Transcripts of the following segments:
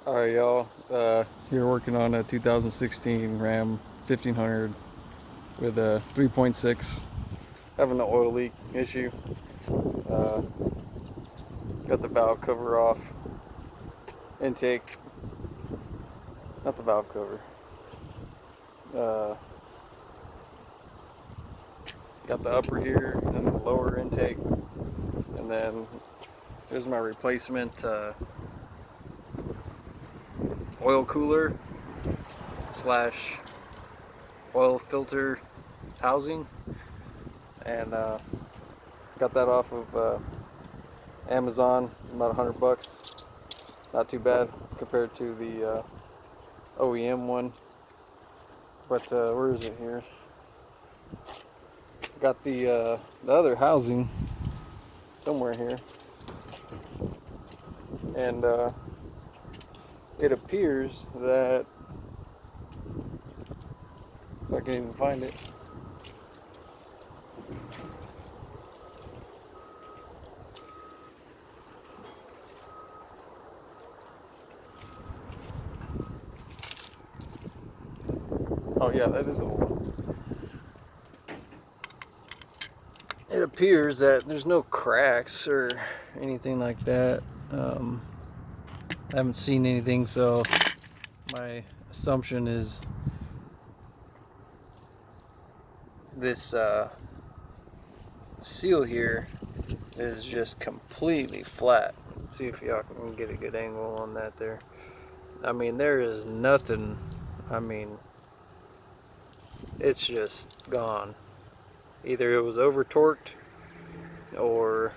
Alright, y'all. Here working on a 2016 Ram 1500 with a 3.6. Having an oil leak issue. Uh, got the valve cover off. Intake. Not the valve cover. Uh, got the upper here and the lower intake. And then here's my replacement oil cooler slash oil filter housing, and got that off of Amazon, about $100. Not too bad compared to the OEM one. But where is it here? Got the other housing somewhere here, and it appears that, if I can even find it, oh yeah, that is the old one. It appears that there's no cracks or anything like that. I haven't seen anything, so my assumption is this seal here is just completely flat. Let's see if y'all can get a good angle on that there. I mean, there is nothing. I mean, it's just gone. Either it was over torqued, or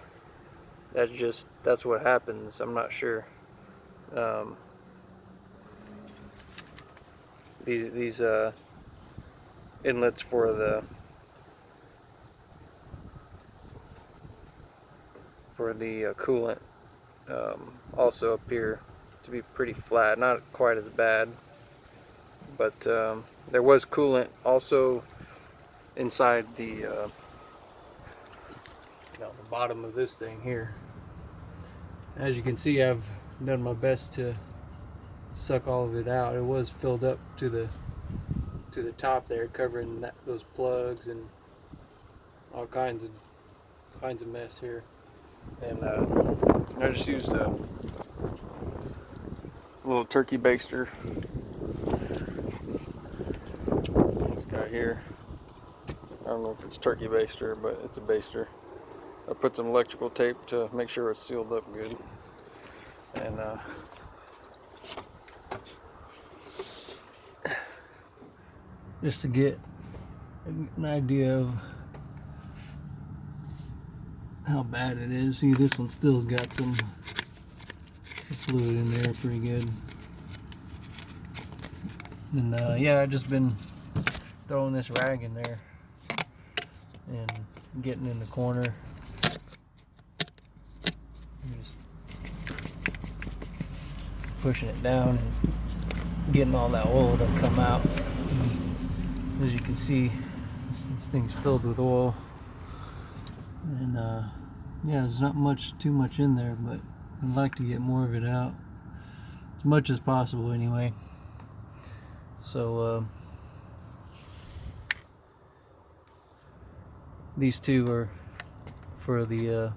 that's what happens. I'm not sure. These inlets for the coolant also appear to be pretty flat. Not quite as bad, but there was coolant also inside the bottom of this thing here. As you can see, I've done my best to suck all of it out. It was filled up to the top there, covering those plugs and all kinds of mess here. And I just used a little turkey baster. This guy here, I don't know if it's turkey baster, but it's a baster. I put some electrical tape to make sure it's sealed up good, and just to get an idea of how bad it is. See, this one still's got some fluid in there, pretty good. And yeah, I've just been throwing this rag in there and getting in the corner. Just pushing it down and getting all that oil to come out. And as you can see, this thing's filled with oil, and yeah, there's not too much in there, but I'd like to get more of it out, as much as possible anyway. So these two are for the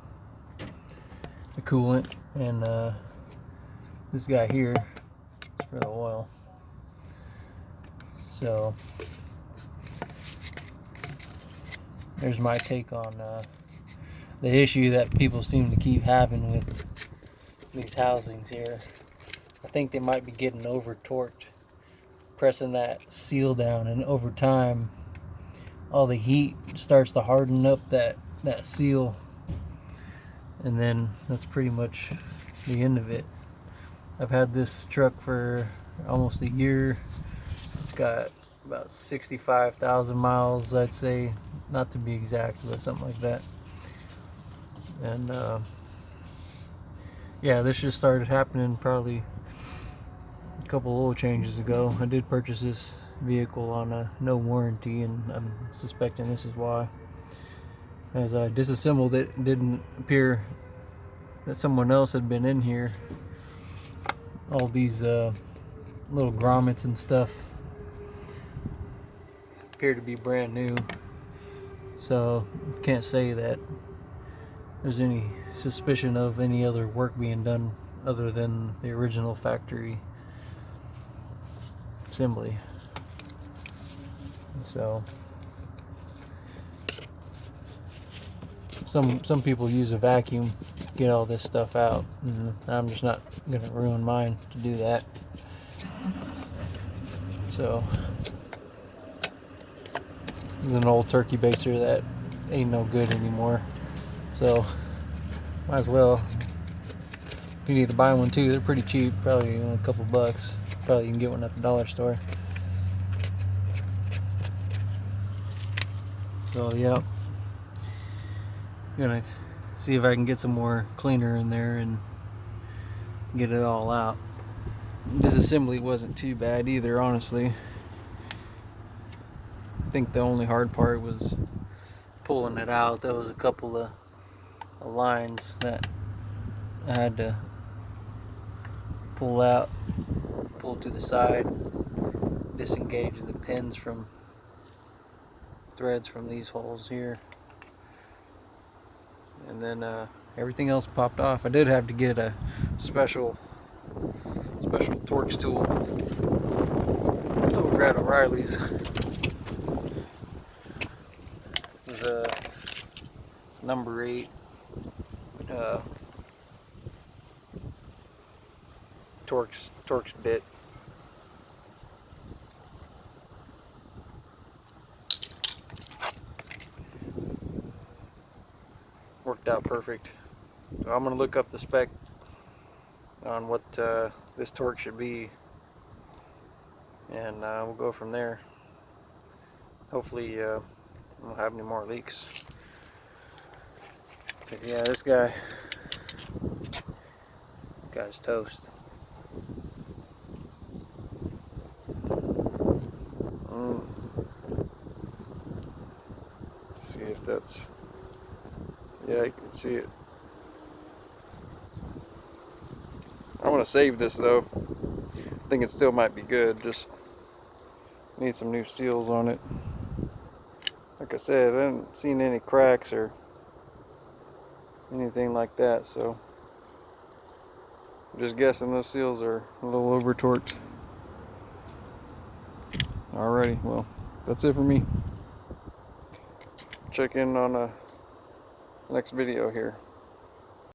coolant, and this guy here is for the oil. So there's my take on the issue that people seem to keep having with these housings here. I think they might be getting over torqued, pressing that seal down, and over time all the heat starts to harden up that seal, and then that's pretty much the end of it. I've had this truck for almost a year. It's got about 65,000 miles, I'd say, not to be exact, but something like that. And yeah, this just started happening probably a couple oil changes ago. I did purchase this vehicle on a no warranty, and I'm suspecting this is why. As I disassembled it, it didn't appear that someone else had been in here all these little grommets and stuff appear to be brand new, so can't say that there's any suspicion of any other work being done other than the original factory assembly. So some people use a vacuum to get all this stuff out, and I'm just not gonna ruin mine to do that. So there's an old turkey baster that ain't no good anymore, so might as well. If you need to buy one too, they're pretty cheap, probably only a couple bucks. Probably you can get one at the dollar store. So yeah, I'm gonna see if I can get some more cleaner in there and get it all out. This assembly wasn't too bad either, honestly. I think the only hard part was pulling it out. There was a couple of lines that I had to pull out, pull to the side, disengage the pins from threads from these holes here, and then everything else popped off. I did have to get a special Torx tool over at O'Reilly's. It was a number 8 Torx bit. Worked out perfect. So I'm gonna look up the spec on what this torque should be, and we'll go from there. Hopefully we won't have any more leaks. But yeah, this guy's toast. Let's see if that's, yeah, you can see it. I want to save this though. I think it still might be good, just need some new seals on it. Like I said, I haven't seen any cracks or anything like that, so I'm just guessing those seals are a little over torqued. Alrighty, well, that's it for me. Check in on the next video here.